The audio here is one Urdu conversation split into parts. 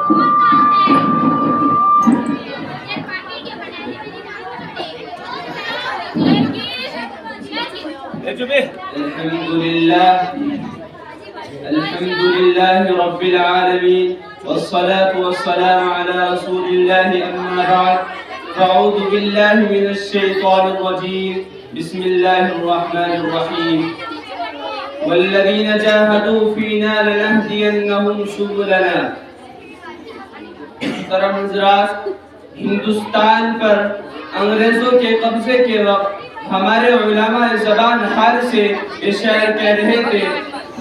الحمد لله رب العالمين والصلاة والسلام على رسول الله أما بعد فأعوذ بالله من الشيطان الرجيم بسم الله الرحمن الرحيم والذين جاهدوا فينا لنهدينهم سبلنا. محترم حضرات، ہندوستان پر انگریزوں کے قبضے کے وقت ہمارے علماء زبان حال سے یہ شعر کہہ رہے تھے: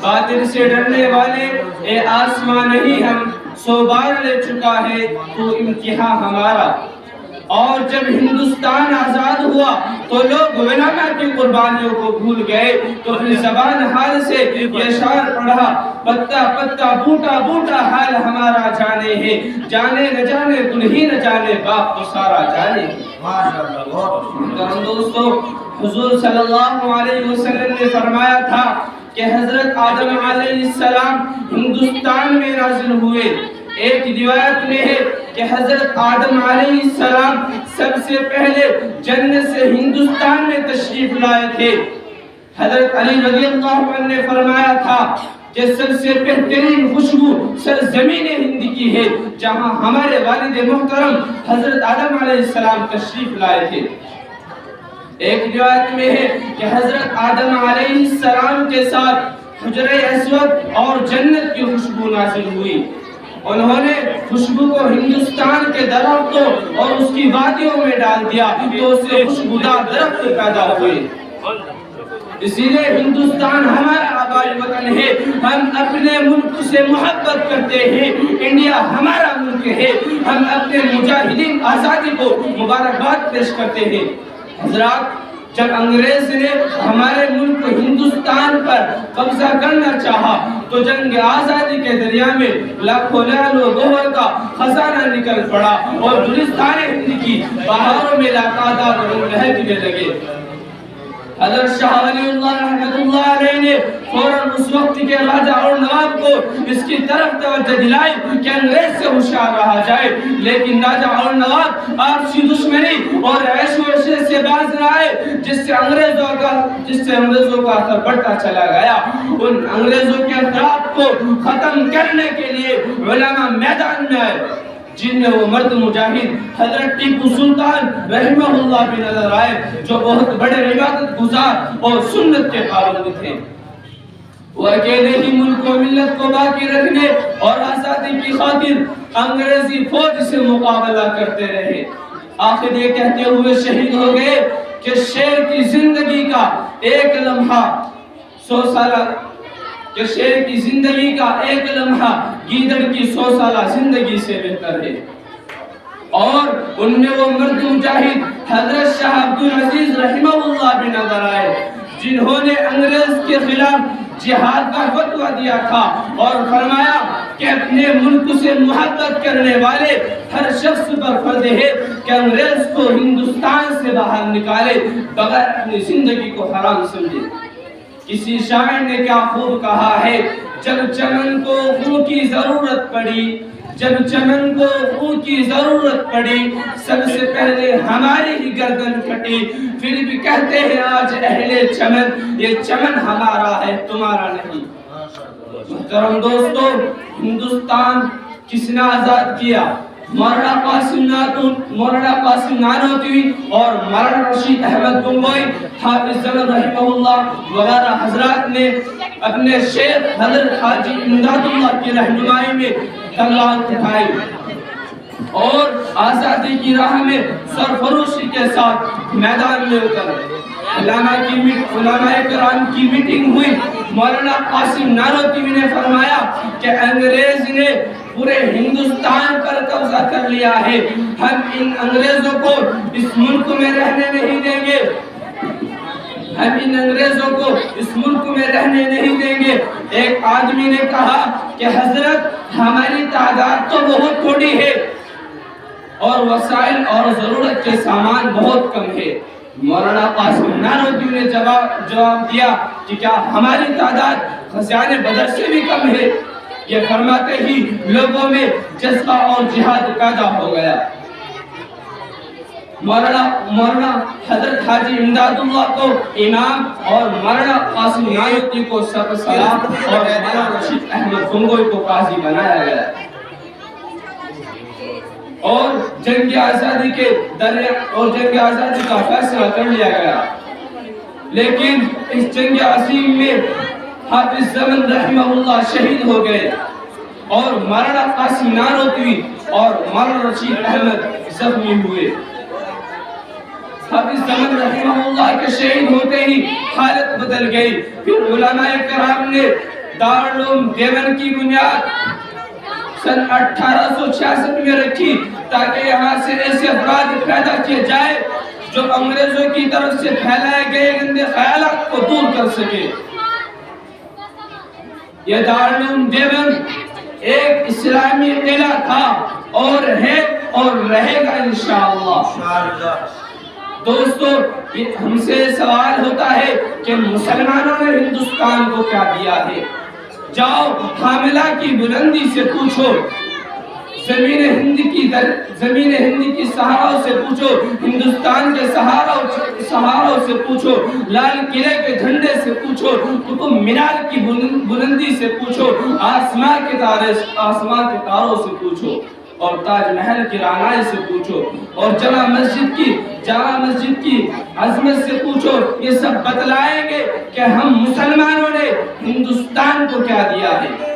باطل سے ڈرنے والے اے آسمان نہیں ہم 100 بار لے چکا ہے تو امتحان ہمارا. اور جب ہندوستان آزاد ہوا تو لوگ علماء کی قربانیوں کو بھول گئے. تو اپنی زبان حال سے یہ شعر پڑھا: پتا پتا بوٹا بوٹا حال ہمارا جانے ہے، جانے نہ جانے دلہی نہ جانے باپ تو سارا جانے. دوستو، حضور صلی اللہ علیہ وسلم نے فرمایا تھا کہ حضرت آدم علیہ السلام ہندوستان میں نازل ہوئے. ایک روایت میں ہے کہ حضرت آدم علیہ السلام سب سے پہلے جنت سے ہندوستان میں تشریف لائے تھے. حضرت علی رضی اللہ عنہ نے فرمایا تھا کہ سب سے بہترین خوشبو سرزمین ہند کی ہے جہاں ہمارے والد محترم حضرت آدم علیہ السلام تشریف لائے تھے. ایک روایت میں ہے کہ حضرت آدم علیہ السلام کے ساتھ حجر اسود اور جنت کی خوشبو نازل ہوئی. انہوں نے خوشبو کو ہندوستان کے درختوں اور اس کی وادیوں میں ڈال دیا تو اس سے خوشبودار درخت پیدا ہوئے. اسی لیے ہندوستان ہمارا آبائی وطن ہے. ہم اپنے ملک سے محبت کرتے ہیں. انڈیا ہمارا ملک ہے. ہم اپنے مجاہدین آزادی کو مبارکباد پیش کرتے ہیں. حضرات، جب انگریز نے ہمارے ملک ہندوستان پر قبضہ کرنا چاہا تو جنگ آزادی کے دریا میں لاکھوں لعل و گوہر کا خزانہ نکل پڑا اور گلستان ہند کی بہاروں میں لاقادار رنگ لہکنے لگے. حضرت شاہ ولی اللہ رحمۃ اللہ علیہ نے فوراً اس وقت کے راجہ اور نواب کو اس کی طرف توجہ دلائی کہ انگریز سے ہوشیار رہا جائے. لیکن راجہ اور نواب آپسی دشمنی اور عیش و عشرت سے باز نہ آئے، جس سے انگریزوں کا اثر بڑھتا چلا گیا. ان انگریزوں کے اثرات کو ختم کرنے کے لیے علماء میدان میں آئے، جن میں وہ مرد مجاہد حضرت ٹیپو سلطان رحمہ اللہ بھی نظر آئے، جو بہت بڑے عبادت گزار اور سنت کے پابند تھے. وہ اکیلے ہی ملک و ملت کو باقی رکھنے اور آزادی کی خاطر انگریزی فوج سے مقابلہ کرتے رہے. آخر یہ کہتے ہوئے شہید ہو گئے کہ شیر کی زندگی کا ایک لمحہ 100 سالہ گیدڑ کی 100 سالہ زندگی سے بہتر ہے. اور ان میں وہ مرد مجاہد حضرت شاہ عبدالعزیز رحمہ اللہ بھی نظر آئے، جنہوں نے انگریز کے خلاف جہاد کا فتویٰ دیا تھا اور فرمایا کہ اپنے ملک سے محبت کرنے والے ہر شخص پر فرض ہے کہ انگریز کو ہندوستان سے باہر نکالے بغیر اپنی زندگی کو حرام سمجھے. کسی شاعر نے کیا خوب کہا ہے: جب چمن کو خون کی ضرورت پڑی سب سے پہلے ہماری ہی گردن کٹی. پھر بھی کہتے ہیں آج اہل چمن یہ چمن ہمارا ہے تمہارا نہیں. محترم دوستو، ہندوستان کس نے آزاد کیا؟ مولانا قاسم نانوتوی اور مولانا رشید احمد گنگوئی، حافظ زمان رحمہ اللہ وغیرہ حضرات نے اپنے شیخ حضرت حاجی امداد اللہ کی رہنمائی میں تلوار اٹھائی اور آزادی کی راہ میں سرفروشی کے ساتھ میدان میں اترے. علماء کرام کی میٹنگ ہوئی. مولانا قاسم نانوتوی نے فرمایا کہ انگریز نے پورے ہندوستان پر قبضہ کر لیا ہے، ہم ان انگریزوں کو اس ملک میں رہنے نہیں دیں گے. ایک آدمی نے کہا کہ حضرت ہماری تعداد تو بہت تھوڑی ہے اور وسائل اور ضرورت کے سامان بہت کم ہے. مولانا قاسم نانوتوی نے جواب دیا کہ کیا ہماری تعداد خزانہ بدر سے بھی کم ہے؟ یہ فرماتے ہی لوگوں میں جذبہ اور جہاد پیدا ہو گیا۔ مولانا حضرت حاجی امداد اللہ کو امام اور مولانا قاسم نانوتوی کو سربراہ اور مولانا رشید احمد گنگوئی کو قاضی بنایا گیا اور جنگ آزادی کا فیصلہ کر لیا گیا۔ لیکن اس جنگ عظیم میں حافظ زمن رحمہ اللہ شہید ہو گئے اور مولانا قاسم نانوتوی اور مولانا رشید احمد زخمی ہوئے۔ حافظ زمن رحمہ اللہ کے شہید ہوتے ہی حالت بدل گئی۔ پھر علماء کرام نے دارالعلوم دیوبند کی بنیاد سن 1866 میں رکھی تاکہ یہاں سے ایسے افراد پیدا کیے جائے جو انگریزوں کی طرف سے پھیلائے گئے گندے خیالات کو دور کر سکے۔ یہ دارالعلوم دیوبند ایک اسلامی قلعہ تھا اور ہے اور رہے گا انشاءاللہ۔ دوستو، ہم سے سوال ہوتا ہے کہ مسلمانوں نے ہندوستان کو کیا دیا ہے؟ جاؤ حاملہ کی بلندی سے پوچھو، زمین ہند کی صحراؤں سے پوچھو، ہندوستان کے صحراؤں سے پوچھو، لال قلعے کے جھنڈے سے پوچھو، قطب مینار کی بلندی سے پوچھو، آسمان کے تاروں سے پوچھو اور تاج محل کی رعنائی سے پوچھو اور جامع مسجد کی عظمت سے پوچھو۔ یہ سب بتلائیں گے کہ ہم مسلمانوں نے ہندوستان کو کیا دیا ہے۔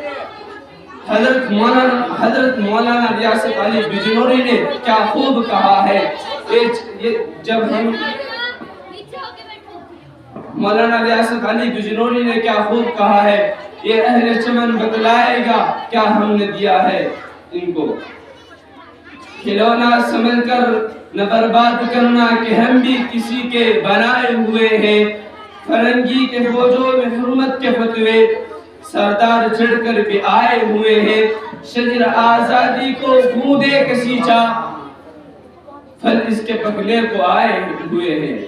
حضرت مولانا ریاست علی بجنوری نے کیا خوب کہا ہے، جب ہم مولانا ریاست علی بجنوری نے کیا خوب کہا ہے، یہ اہل چمن بتلائے گا کیا ہم نے دیا ہے ان کو۔ کھلونا سمجھ کر نہ برباد کرنا کہ ہم بھی کسی کے بنائے ہوئے ہیں، فرنگی کے فوجوں میں حرمت کے فتوے سردار چڑھ کر بھی آئے ہوئے ہیں، شجر آزادی کو گھودے کسیچا پھل اس کے پکنے کو آئے ہوئے ہیں۔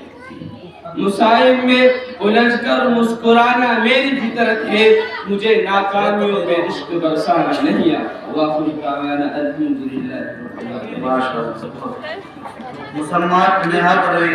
مصائب میں الجھ کر مسکرانا میری فطرت ہے، مجھے ناکامیوں میں عشق برسانا نہیں آتا۔ وآخر دعوانا الحمدللہ۔ مسلمان نہاد رہے